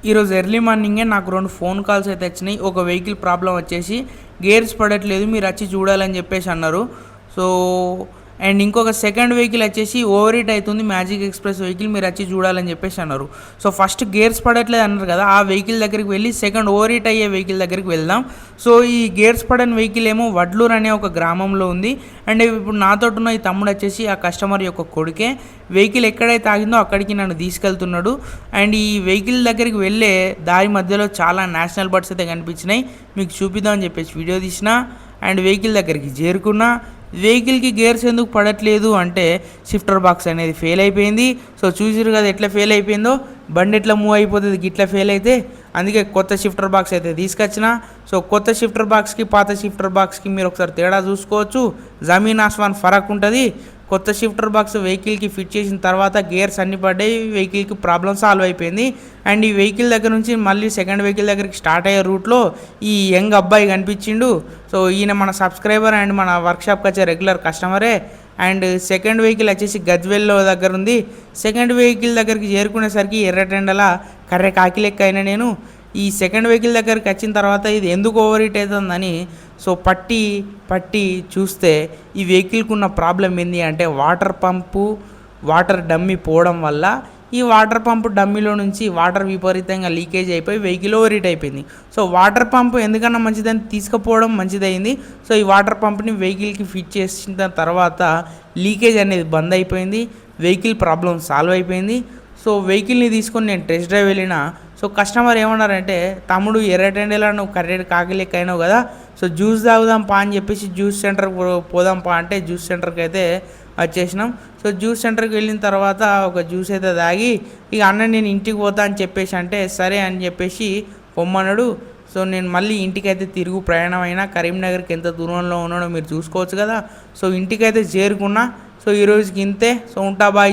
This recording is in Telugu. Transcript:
ఈరోజు ఎర్లీ మార్నింగే నాకు 2 ఫోన్ కాల్స్ అయితే వచ్చినాయి. ఒక వెహికల్ ప్రాబ్లమ్ వచ్చేసి గేర్స్ పడట్లేదు, మీరు వచ్చి చూడాలని చెప్పేసి అన్నారు. సో అండ్ ఇంకొక సెకండ్ వెహికల్ వచ్చేసి ఓవర్ హీట్ అవుతుంది, మ్యాజిక్ ఎక్స్ప్రెస్ వెహికల్, మీరు వచ్చి చూడాలని చెప్పేసి అన్నారు. సో ఫస్ట్ గేర్స్ పడట్లేదు అన్నారు కదా, ఆ వెహికల్ దగ్గరికి వెళ్ళి సెకండ్ ఓవర్ హీట్ అయ్యే వెహికల్ దగ్గరికి వెళ్దాం. సో ఈ గేర్స్ పడని వెహికల్ ఏమో వడ్లూరు అనే ఒక గ్రామంలో ఉంది. అండ్ ఇప్పుడు నాతో ఉన్న ఈ తమ్ముడు వచ్చేసి ఆ కస్టమర్ యొక్క కొడుకే. వెహికల్ ఎక్కడైతే ఆగిందో అక్కడికి నన్ను తీసుకెళ్తున్నాడు. అండ్ ఈ వెహికల్ దగ్గరికి వెళ్ళే దారి మధ్యలో చాలా నేషనల్ బర్డ్స్ అయితే కనిపించినాయి, మీకు చూపిద్దామని చెప్పేసి వీడియో తీసిన. అండ్ వెహికల్ దగ్గరికి చేరుకున్నా. వెహికల్కి గేర్స్ ఎందుకు పడట్లేదు అంటే షిఫ్టర్ బాక్స్ అనేది ఫెయిల్ అయిపోయింది. సో చూసారు కదా ఎట్లా ఫెయిల్ అయిపోయిందో, బండి ఎట్లా మూవ్ అయిపోతుంది గిట్లా ఫెయిల్ అయితే. అందుకే కొత్త షిఫ్టర్ బాక్స్ అయితే తీసుకొచ్చిన. సో కొత్త షిఫ్టర్ బాక్స్కి పాత షిఫ్టర్ బాక్స్కి మీరు ఒకసారి తేడా చూసుకోవచ్చు, జమీన్ ఆస్మాన్ ఫరక్ ఉంటుంది. కొత్త షిఫ్టర్ బాక్స్ వెహికల్కి ఫిట్ చేసిన తర్వాత గేర్స్ అన్ని పడ్డాయి, వెహికల్కి ప్రాబ్లం సాల్వ్ అయిపోయింది. అండ్ ఈ వెహికల్ దగ్గర నుంచి మళ్ళీ సెకండ్ వెహికల్ దగ్గరికి స్టార్ట్ అయ్యే రూట్లో ఈ యంగ్ అబ్బాయి కనిపించిండు. సో ఈయన మన సబ్స్క్రైబర్ అండ్ మన వర్క్షాప్కి వచ్చే రెగ్యులర్ కస్టమరే. అండ్ సెకండ్ వెహికల్ వచ్చేసి గజ్వెల్లో దగ్గర ఉంది. సెకండ్ వెహికల్ దగ్గరికి చేరుకునేసరికి ఎర్రటెండల కర్రె కాకిలెక్క అయినా నేను. ఈ సెకండ్ వెహికల్ దగ్గరికి వచ్చిన తర్వాత ఇది ఎందుకు ఓవర్ హీట్ అవుతుందని సో పట్టి చూస్తే ఈ వెహికల్కి ఉన్న ప్రాబ్లం ఏంటి అంటే వాటర్ డమ్మీ పోవడం వల్ల ఈ వాటర్ పంపు డమ్మీలో నుంచి వాటర్ విపరీతంగా లీకేజ్ అయిపోయి వెహికల్ ఓవర్ హీట్ అయిపోయింది. సో వాటర్ పంపు ఎందుకన్నా మంచిదని తీసుకుపోవడం మంచిదైంది. సో ఈ వాటర్ పంప్ని వెహికల్కి ఫిట్ చేసిన తర్వాత లీకేజ్ అనేది బంద్ అయిపోయింది, వెహికల్ ప్రాబ్లం సాల్వ్ అయిపోయింది. సో వెహికల్ని తీసుకొని నేను టెస్ట్ డ్రైవ్ వెళ్ళిన. సో కస్టమర్ ఏమన్నారంటే, తమ్ముడు ఎర్రటెండేలా నువ్వు కర్రెడ్ కాకిలెక్క అయినావు కదా, సో జ్యూస్ తాగుదాం పా అని చెప్పేసి జ్యూస్ సెంటర్కి పోదాం పా అంటే జ్యూస్ సెంటర్కి అయితే వచ్చేసినాం. సో జ్యూస్ సెంటర్కి వెళ్ళిన తర్వాత ఒక జ్యూస్ అయితే తాగి ఇక అన్న నేను ఇంటికి పోతా అని చెప్పేసి అంటే సరే అని చెప్పేసి పొమ్మన్నాడు. సో నేను మళ్ళీ ఇంటికైతే తిరుగు ప్రయాణం అయినా. కరీంనగర్కి ఎంత దూరంలో ఉన్నాడో మీరు చూసుకోవచ్చు కదా. సో ఇంటికైతే చేరుకున్నా. సో ఈరోజుకి ఇంతే. సో ఉంటా బాయ్.